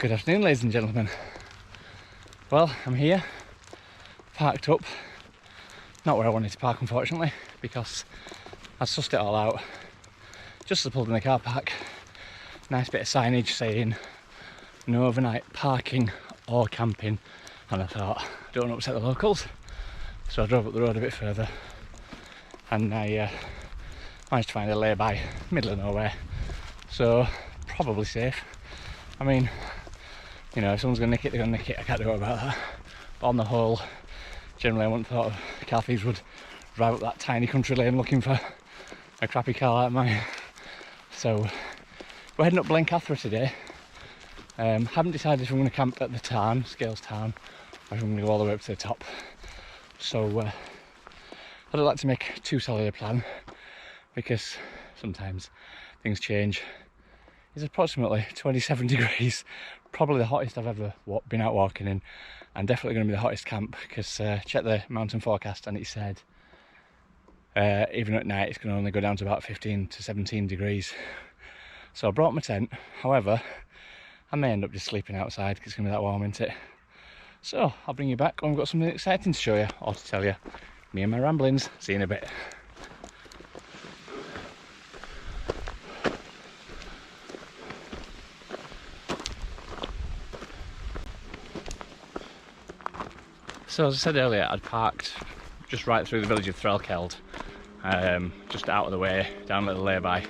Good afternoon, ladies and gentlemen. Well, I'm here, parked up. Not where I wanted to park, unfortunately, because I sussed it all out. Just as I pulled in the car park, nice bit of signage saying no overnight parking or camping, and I thought, I don't want to upset the locals, so I drove up the road a bit further, and I managed to find a lay-by, middle of nowhere, so probably safe. I mean, you know, if someone's going to nick it, they're going to nick it. I can't do it about that. But on the whole, generally I wouldn't have thought car thieves would drive up that tiny country lane looking for a crappy car like mine. So we're heading up Blencathra today. Haven't decided if I'm going to camp at the tarn, Scales Tarn, or if I'm going to go all the way up to the top. So I don't like to make too solid a plan, because sometimes things change. It's approximately 27 degrees, probably the hottest I've ever been out walking in, and definitely going to be the hottest camp, because check the mountain forecast and it said even at night it's going to only go down to about 15 to 17 degrees. So I brought my tent. However, I may end up just sleeping outside because it's going to be that warm, isn't it? So I'll bring you back when I've got something exciting to show you, or to tell you. Me and my ramblings. See you in a bit. So as I said earlier, I'd parked just right through the village of Threlkeld, just out of the way, down a little lay-by,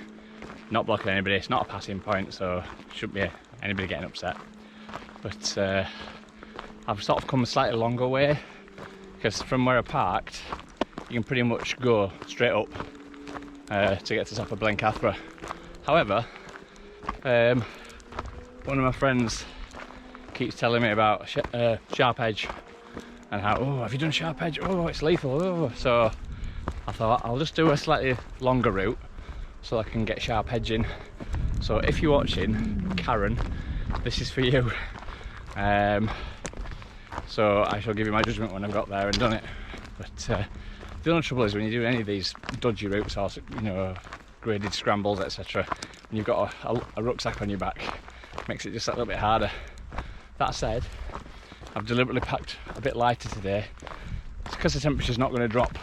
not blocking anybody. It's not a passing point, so shouldn't be anybody getting upset. But I've sort of come a slightly longer way, because from where I parked, you can pretty much go straight up to get to the top of Blencathra. However, one of my friends keeps telling me about Sharp Edge, and how, oh, have you done Sharp Edge? Oh, it's lethal. Oh. So I thought I'll just do a slightly longer route so I can get Sharp Edge in. So if you're watching, Karen, this is for you. So I shall give you my judgment when I've got there and done it. But the only trouble is when you do any of these dodgy routes, or, you know, graded scrambles, etc., and you've got a rucksack on your back, it makes it just a little bit harder. That said, I've deliberately packed a bit lighter today. It's because the temperature's not going to drop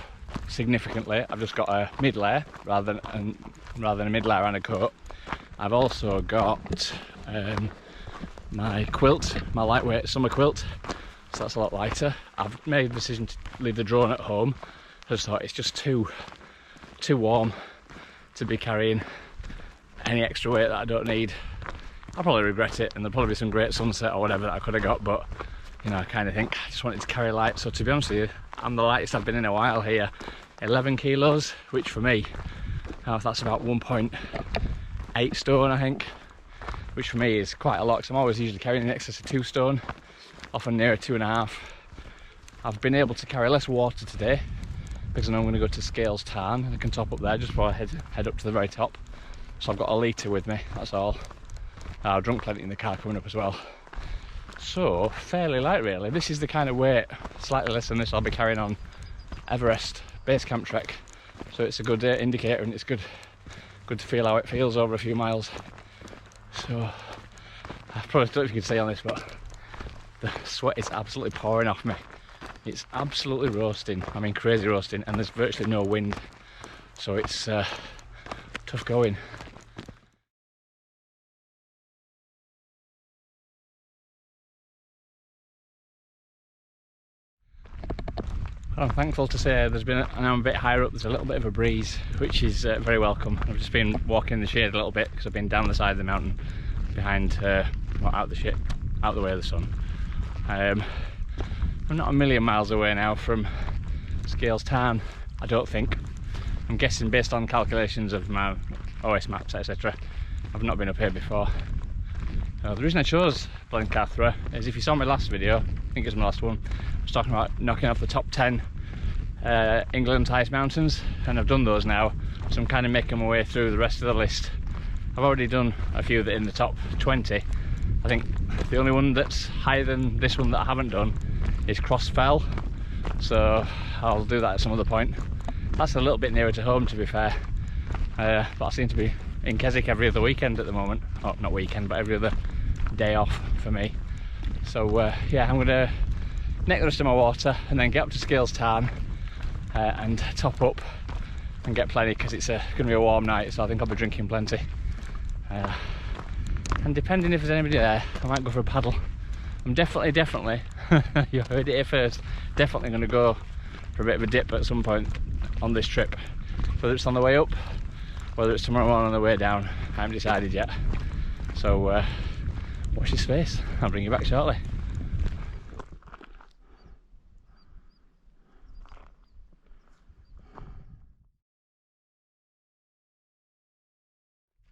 significantly. I've just got a mid-layer rather than a mid-layer and a coat. I've also got my quilt, my lightweight summer quilt, so that's a lot lighter. I've made the decision to leave the drone at home. I just thought it's just too warm to be carrying any extra weight that I don't need. I'll probably regret it, and there'll probably be some great sunset or whatever that I could have got, but you know, I kind of think I just wanted to carry light. So to be honest with you, I'm the lightest I've been in a while here. 11 kilos, which for me, that's about 1.8 stone, I think, which for me is quite a lot, because I'm always usually carrying in excess of 2 stone, often nearer 2.5. I've been able to carry less water today, because I know I'm going to go to Scales Tarn, and I can top up there just before I head up to the very top. So I've got a litre with me, that's all. I've drunk plenty in the car coming up as well. So, fairly light really. This is the kind of weight, slightly less than this, I'll be carrying on Everest base camp trek. So it's a good indicator, and it's good to feel how it feels over a few miles. So, I probably don't know if you can see on this, but the sweat is absolutely pouring off me. It's absolutely roasting, I mean crazy roasting, and there's virtually no wind. So it's tough going. I'm thankful to say there's been, and I'm a bit higher up, there's a little bit of a breeze, which is very welcome. I've just been walking in the shade a little bit because I've been down the side of the mountain behind, well, out the way of the sun. I'm not a million miles away now from Scales Tarn, I don't think. I'm guessing based on calculations of my OS maps, etc. I've not been up here before. The reason I chose Blencathra is, if you saw my last video, I think it was my last one, I was talking about knocking off the top 10 England's highest mountains, and I've done those now, so I'm kind of making my way through the rest of the list. I've already done a few that are in the top 20. I think the only one that's higher than this one that I haven't done is Crossfell, so I'll do that at some other point. That's a little bit nearer to home, to be fair, but I seem to be in Keswick every other weekend at the moment. Oh, not weekend, but every other day off for me. So yeah, I'm going to neck the rest of my water and then get up to Scales Tarn and top up and get plenty, because it's going to be a warm night, so I think I'll be drinking plenty. And depending if there's anybody there, I might go for a paddle. I'm definitely you heard it here first, definitely going to go for a bit of a dip at some point on this trip, whether it's on the way up, whether it's tomorrow morning on the way down. I haven't decided yet, so watch this space. I'll bring you back shortly.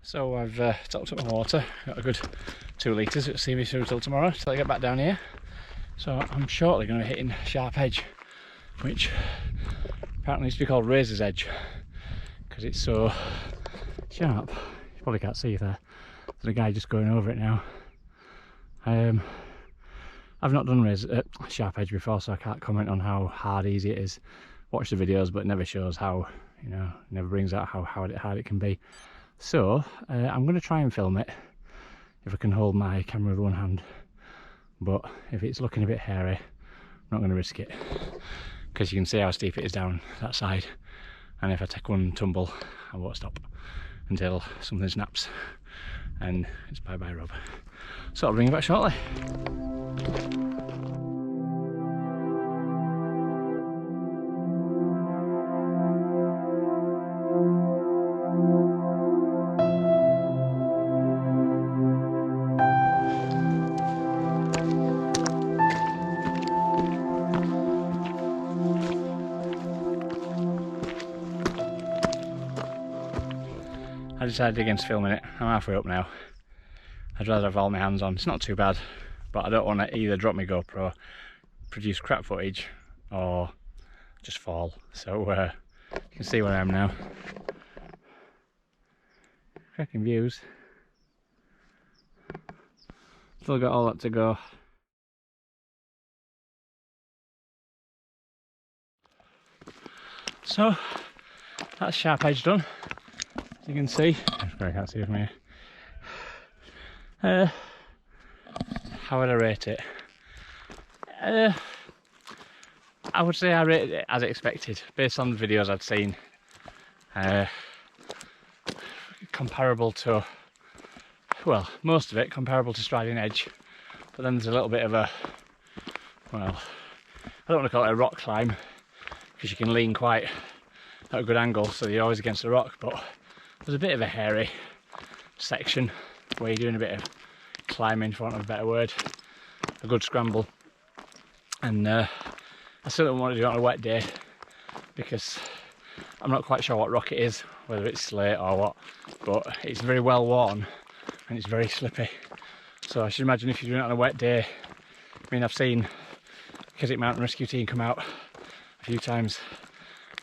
So I've topped up my water, got a good 2 litres. It'll see me through till tomorrow, till I get back down here. So I'm shortly going to be hitting Sharp Edge, which apparently used to be called Razor's Edge, because it's so sharp. You probably can't see there. There's a guy just going over it now. I've not done Sharp Edge before, so I can't comment on how hard, easy it is. Watch the videos, but it never shows how, you know, never brings out how hard it can be. So I'm going to try and film it if I can hold my camera with one hand, but if it's looking a bit hairy, I'm not going to risk it, because you can see how steep it is down that side, and if I take one tumble I won't stop until something snaps and it's bye bye Rob. So I'll bring you back shortly. I decided against filming it. I'm halfway up now. I'd rather have all my hands on. It's not too bad, but I don't want to either drop my GoPro, produce crap footage, or just fall. So you can see where I am now. Cracking views. Still got all that to go. So that's Sharp Edge done. As you can see, I can't see it from here. How would I rate it? I would say I rated it as expected, based on the videos I'd seen. Comparable to, well, most of it comparable to Striding Edge, but then there's a little bit of a, well, I don't want to call it a rock climb, because you can lean quite at a good angle, so you're always against the rock, but there's a bit of a hairy section where you're doing a bit of climbing, for want of a better word, a good scramble. And I still don't want to do it on a wet day, because I'm not quite sure what rock it is, whether it's slate or what, but it's very well worn and it's very slippy. So I should imagine if you're doing it on a wet day, I mean, I've seen Keswick Mountain Rescue Team come out a few times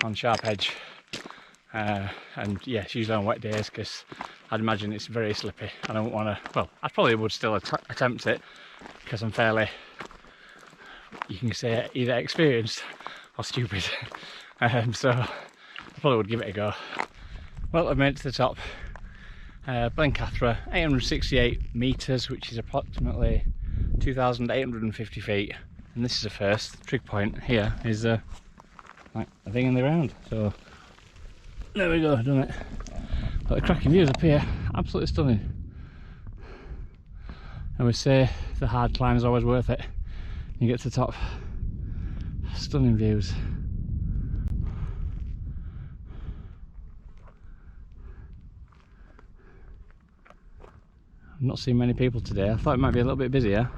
on Sharp Edge, and yeah, it's usually on wet days, because I'd imagine it's very slippy. I don't want to, well, I probably would still attempt it, because I'm fairly, you can say, either experienced or stupid. So I probably would give it a go. Well, I've made it to the top. Blencathra, 868 metres, which is approximately 2,850 feet. And this is the first trig point here, is like a thing in the ground. So there we go, done it. But the cracking views up here, absolutely stunning. I would say the hard climb is always worth it. You get to the top, stunning views. I've not seen many people today. I thought it might be a little bit busier.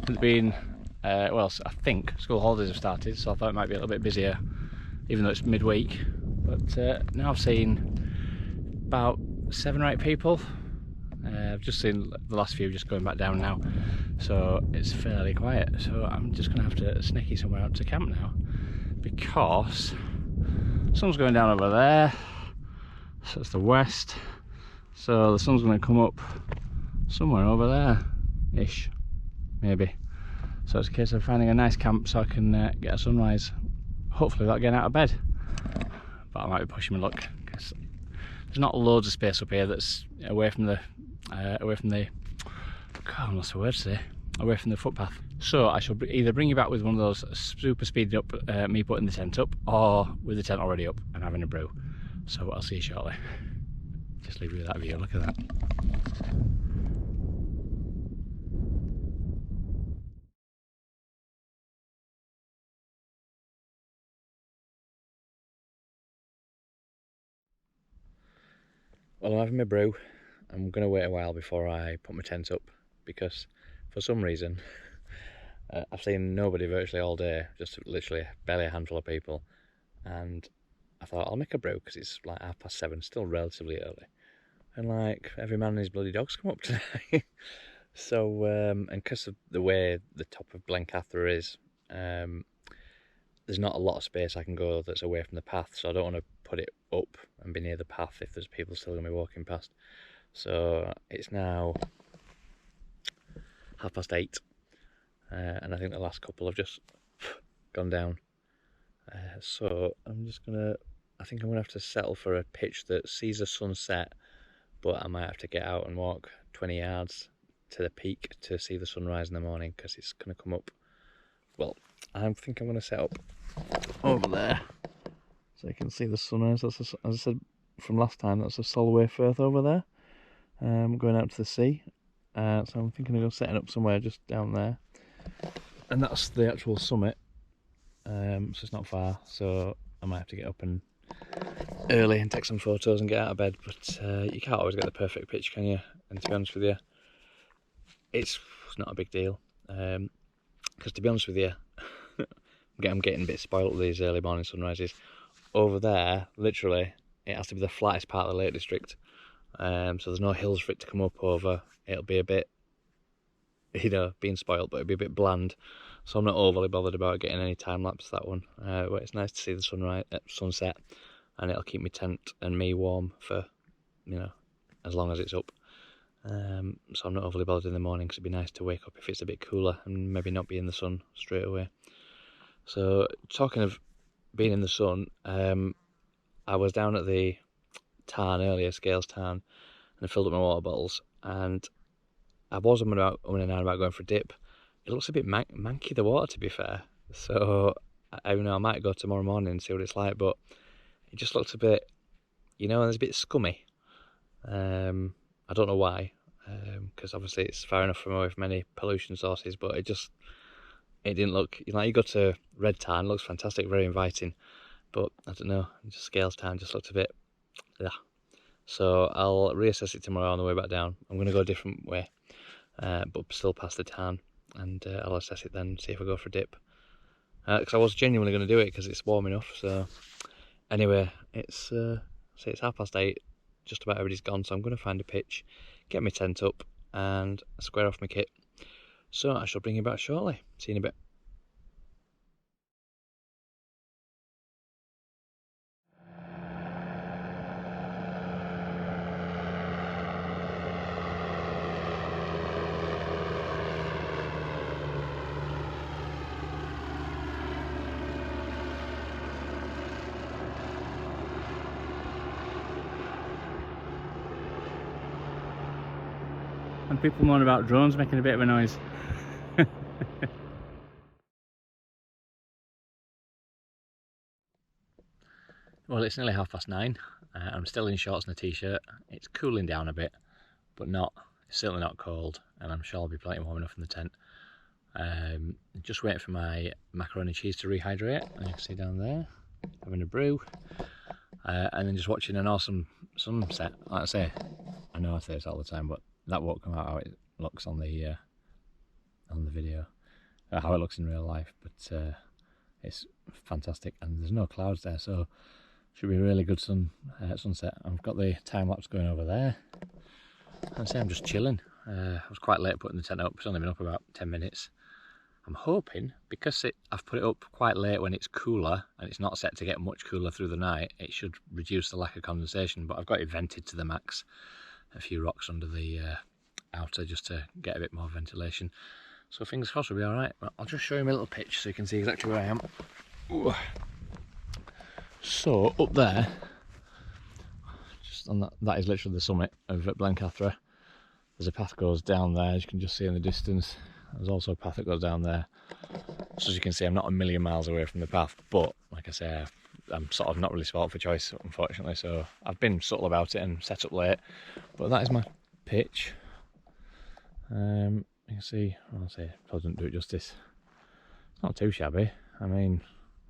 It's been, well, I think school holidays have started, so I thought it might be a little bit busier, even though it's midweek. But now I've seen about 7 or 8 people. I've just seen the last few just going back down now, so it's fairly quiet. So I'm just going to have to sneaky somewhere out to camp now, because sun's going down over there, so it's the west, so the sun's going to come up somewhere over there ish, maybe. So it's a case of finding a nice camp so I can get a sunrise, hopefully without getting out of bed. But I might be pushing my luck, because there's not loads of space up here that's away from the God, I'm lost for words today. Away from the footpath. So I shall either bring you back with one of those super speeded up, me putting the tent up, or with the tent already up and having a brew. So I'll see you shortly. Just leave you with that view, look at that. Well, I'm having my brew. I'm going to wait a while before I put my tent up because for some reason I've seen nobody virtually all day, just literally barely a handful of people, and I thought I'll make a brew because it's like 7:30, still relatively early, and like every man and his bloody dog's come up today. So and because of the way the top of Blencathra is, there's not a lot of space I can go that's away from the path, so I don't want to put it up and be near the path if there's people still going to be walking past. So it's now 8:30, and I think the last couple have just gone down. So I'm just gonna, I think I'm gonna have to settle for a pitch that sees a sunset, but I might have to get out and walk 20 yards to the peak to see the sunrise in the morning because it's gonna come up. Well, I think I'm gonna set up over there so you can see the sunrise. That's as I said from last time, that's a Solway Firth over there, going out to the sea. So I'm thinking of setting up somewhere just down there, and that's the actual summit. So it's not far, so I might have to get up and early and take some photos and get out of bed, but you can't always get the perfect pitch, can you? And to be honest with you, it's not a big deal, because to be honest with you, I'm getting a bit spoiled with these early morning sunrises. Over there, literally, it has to be the flattest part of the Lake District, so there's no hills for it to come up over. It'll be a bit, you know, being spoiled, but it'll be a bit bland. So I'm not overly bothered about getting any time lapse that one. But it's nice to see the sunrise, sunset, and it'll keep my tent and me warm for, you know, as long as it's up. So I'm not overly bothered in the morning because it'd be nice to wake up if it's a bit cooler and maybe not be in the sun straight away. So talking of being in the sun, I was down at the tarn earlier, Scales Tarn, and I filled up my water bottles, and I was umming and ahhing about going for a dip. It looks a bit manky, the water, to be fair. So I might go tomorrow morning and see what it's like, but it just looks a bit, you know, it's a bit scummy. I don't know why, because obviously it's far enough from away from any pollution sources, but it didn't look, you know, you go to Red Tarn, it looks fantastic, very inviting, but I don't know, just Scales Tarn just looked a bit, yeah. So I'll reassess it tomorrow on the way back down. I'm going to go a different way, but still past the tarn, and I'll assess it then, see if I go for a dip. Because I was genuinely going to do it because it's warm enough. So anyway, it's 8:30. Just about everybody's gone, so I'm going to find a pitch, get my tent up, and square off my kit. So I shall bring you back shortly. See you in a bit. And people moan about drones making a bit of a noise. Well, it's nearly 9:30. I'm still in shorts and a t-shirt. It's cooling down a bit, but it's certainly not cold, and I'm sure I'll be plenty warm enough in the tent. Just waiting for my macaroni cheese to rehydrate, and you can see down there, having a brew, and then just watching an awesome sunset. Like I say, I know I say this all the time, but that won't come out how it looks on the video, how it looks in real life, but it's fantastic, and there's no clouds there, so should be a really good sunset. I've got the time lapse going over there. I'd say I'm just chilling. I was quite late putting the tent up. It's only been up about 10 minutes. I'm hoping, because I've put it up quite late when it's cooler and it's not set to get much cooler through the night, it should reduce the lack of condensation, but I've got it vented to the max. A few rocks under the outer just to get a bit more ventilation. So fingers crossed we'll be alright. I'll just show you my little pitch so you can see exactly where I am. Ooh. So up there, just on that is literally the summit of Blencathra. There's a path that goes down there, as you can just see in the distance. There's also a path that goes down there. So as you can see, I'm not a million miles away from the path, but like I say, I'm sort of not really spoilt for choice, unfortunately. So I've been subtle about it and set up late. But that is my pitch. You can see, I'll say, probably doesn't do it justice. It's not too shabby. I mean,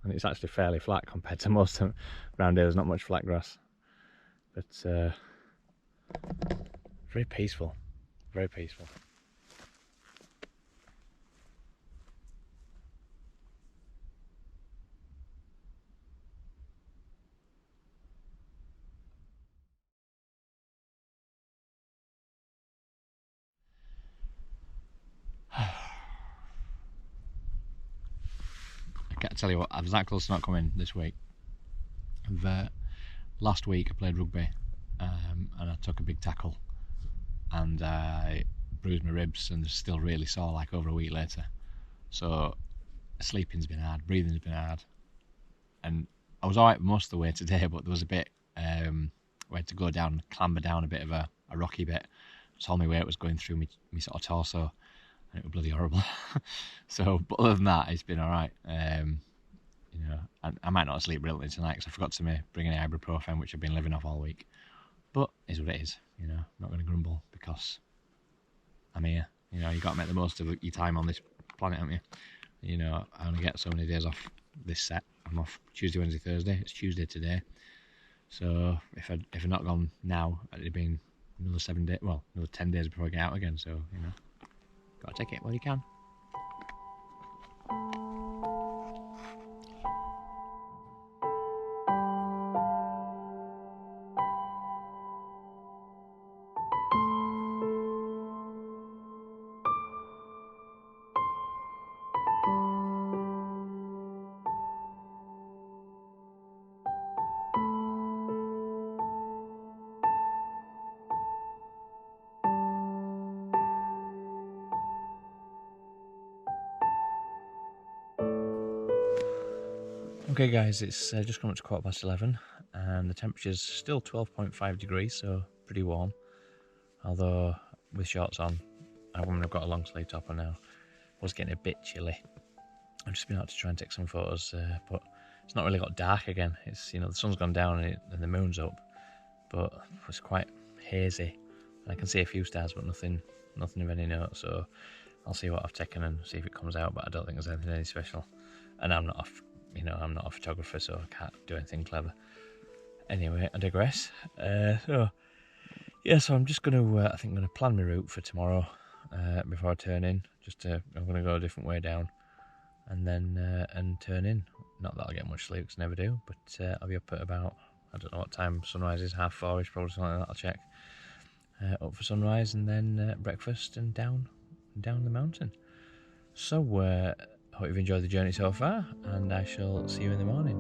and it's actually fairly flat compared to most around here. There's not much flat grass, but very peaceful, very peaceful. I can't tell you what, I was that close to not coming this week. Last week I played rugby and I took a big tackle and I bruised my ribs, and they're still really sore like over a week later. So sleeping's been hard, breathing's been hard, and I was alright most of the way today, but there was a bit where I had to go down, clamber down a bit of a rocky bit. It told me where it was going through me sort of torso, and it was bloody horrible. So, but other than that, it's been alright. You know, I might not sleep brilliantly tonight because I forgot to bring any ibuprofen, which I've been living off all week. But it is what it is, you know. I'm not going to grumble because I'm here. You know, you got to make the most of your time on this planet, haven't you? You know, I only get so many days off this set. I'm off Tuesday, Wednesday, Thursday. It's Tuesday today. So if I'd not gone now, it'd have been another 7 days, well, another 10 days before I get out again. So, you know, got to take it while you can. Okay guys, it's just come up to 11:15 and the temperature's still 12.5 degrees, so pretty warm. Although with shorts on, I've got a long sleeve top on now, I was getting a bit chilly. I've just been out to try and take some photos, but it's not really got dark again. It's, you know, the sun's gone down and the moon's up, but it's quite hazy. And I can see a few stars, but nothing of any note. So I'll see what I've taken and see if it comes out. But I don't think there's anything special. And I'm not a photographer, so I can't do anything clever. Anyway, I digress. So I'm just going to, I think I'm going to plan my route for tomorrow before I turn in. I'm going to go a different way down and then and turn in. Not that I'll get much sleep, because I never do, but I'll be up at about, I don't know what time sunrise is, 4:30ish, probably something like that. I'll check. Up for sunrise and then breakfast and down the mountain. So, hope you've enjoyed the journey so far, and I shall see you in the morning.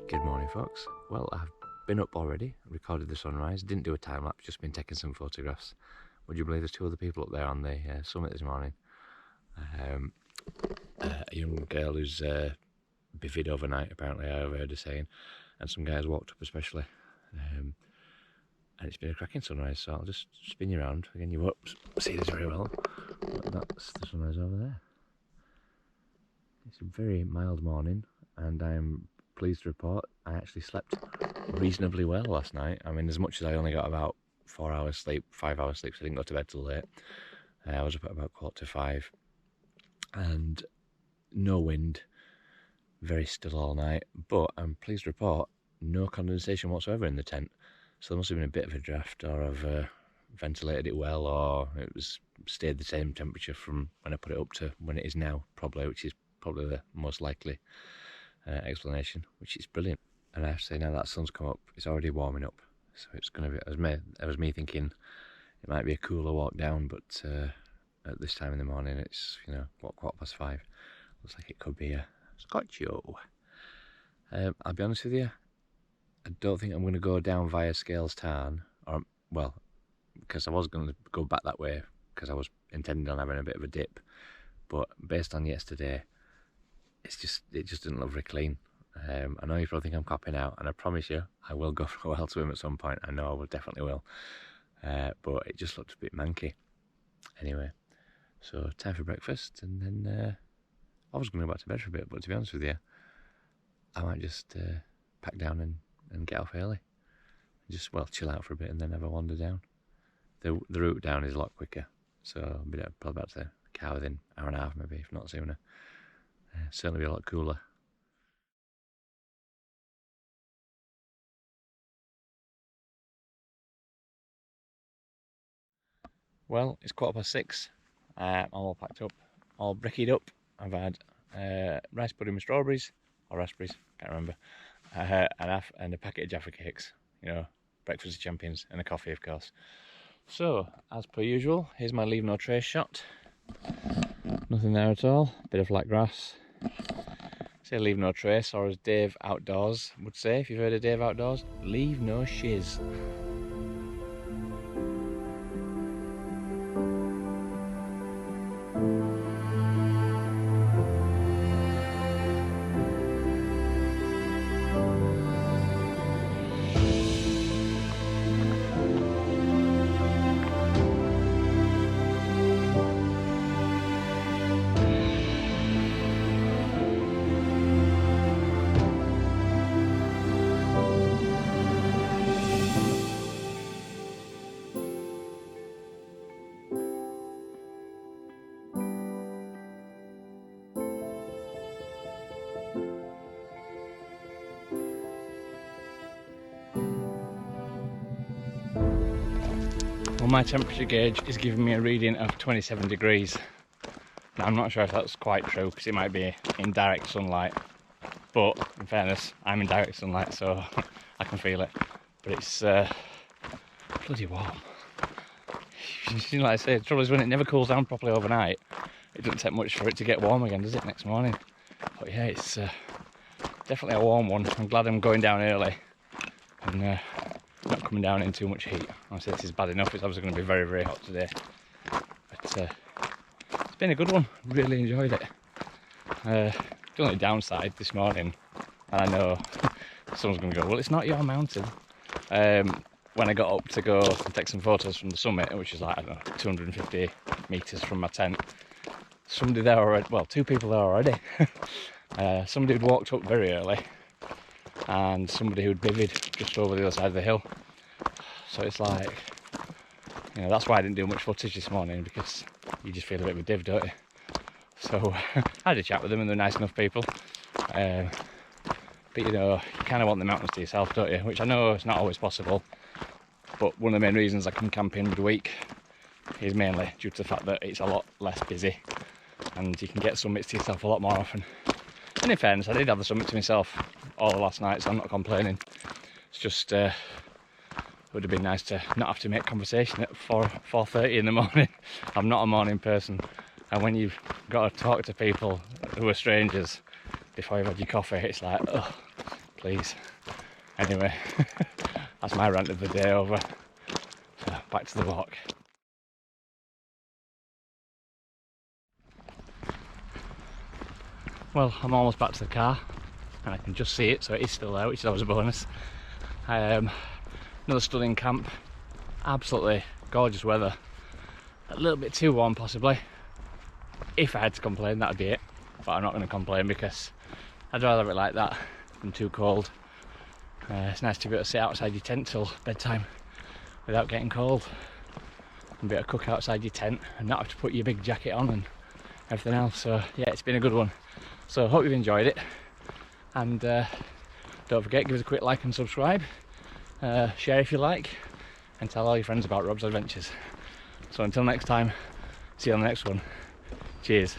Good morning, folks. Well, I've been up already, recorded the sunrise, didn't do a time lapse, just been taking some photographs. Would you believe there's 2 other people up there on the summit this morning? A young girl who's bivvied overnight, apparently, I overheard her saying, and some guys walked up especially. And it's been a cracking sunrise, so I'll just spin you around. Again, you won't see this very well, but that's the sunrise over there. It's a very mild morning, and I'm pleased to report I actually slept reasonably well last night. I mean, as much as I only got about 4 hours sleep, 5 hours sleep, so I didn't go to bed till late. I was up at about 4:45, and no wind, very still all night, but I'm pleased to report no condensation whatsoever in the tent. So there must have been a bit of a draft, or I've ventilated it well, or it was stayed the same temperature from when I put it up to when it is now, probably, which is probably the most likely explanation, which is brilliant. And I have to say, now that sun's come up, it's already warming up, so it's going to be, it was me thinking it might be a cooler walk down, but at this time in the morning, it's, you know, what, 5:15, looks like it could be a Scotcho. I'll be honest with you, I don't think I'm going to go down via Scales Tarn, or, well, because I was going to go back that way because I was intending on having a bit of a dip, but based on yesterday, it just didn't look very clean. I know you probably think I'm copping out, and I promise you I will go for a wild swim at some point. I know I will, definitely will, but it just looked a bit manky. Anyway, so time for breakfast, and then I was going to go back to bed for a bit, but to be honest with you, I might just pack down and get off early. Just, well, chill out for a bit and then have a wander down. The route down is a lot quicker, so I'll be probably back to the car within an hour and a half, maybe, if not sooner. Certainly be a lot cooler. Well, it's 6:15. I'm all packed up, all brickied up. I've had rice pudding with strawberries, or raspberries, can't remember, and a packet of Jaffa cakes, you know, breakfast of champions, and a coffee, of course. So, as per usual, here's my leave no trace shot. Nothing there at all, bit of flat grass. Say leave no trace, or as Dave Outdoors would say, if you've heard of Dave Outdoors, leave no shiz. Well, my temperature gauge is giving me a reading of 27 degrees. Now, I'm not sure if that's quite true because it might be in direct sunlight, but in fairness, I'm in direct sunlight, so I can feel it. But it's bloody warm. You know, like I say, the trouble is when it never cools down properly overnight, it doesn't take much for it to get warm again, does it, next morning? But yeah, it's definitely a warm one. I'm glad I'm going down early and not coming down in too much heat. Honestly, this is bad enough. It's obviously going to be very, very hot today. But it's been a good one. Really enjoyed it. The only downside this morning, and I know someone's going to go, well, it's not your mountain. When I got up to go and take some photos from the summit, which is like, I don't know, 250 metres from my tent, somebody there already, well, two people there already. Somebody who'd walked up very early, and somebody who'd bivvied just over the other side of the hill. So it's like, you know, that's why I didn't do much footage this morning, because you just feel a bit of a div, don't you? So I had a chat with them and they're nice enough people. But you know, you kind of want the mountains to yourself, don't you? Which I know it's not always possible, but one of the main reasons I come camping midweek is mainly due to the fact that it's a lot less busy and you can get summits to yourself a lot more often. And in fairness, I did have the summit to myself all the last night, so I'm not complaining. It's just it would have been nice to not have to make conversation at 4:30 in the morning. I'm not a morning person, and when you've got to talk to people who are strangers before you've had your coffee, it's like, oh, please. Anyway, that's my rant of the day over. So back to the walk. Well, I'm almost back to the car and I can just see it, so it is still there, which is always a bonus. Another stunning camp, absolutely gorgeous weather. A little bit too warm possibly. If I had to complain, that'd be it, but I'm not going to complain because I'd rather have it like that than too cold. It's nice to be able to sit outside your tent till bedtime without getting cold, and be able to cook outside your tent and not have to put your big jacket on and everything else. So yeah, it's been a good one. So hope you've enjoyed it, and don't forget, give us a quick like and subscribe, share if you like, and tell all your friends about Rob's adventures. So until next time, see you on the next one. Cheers.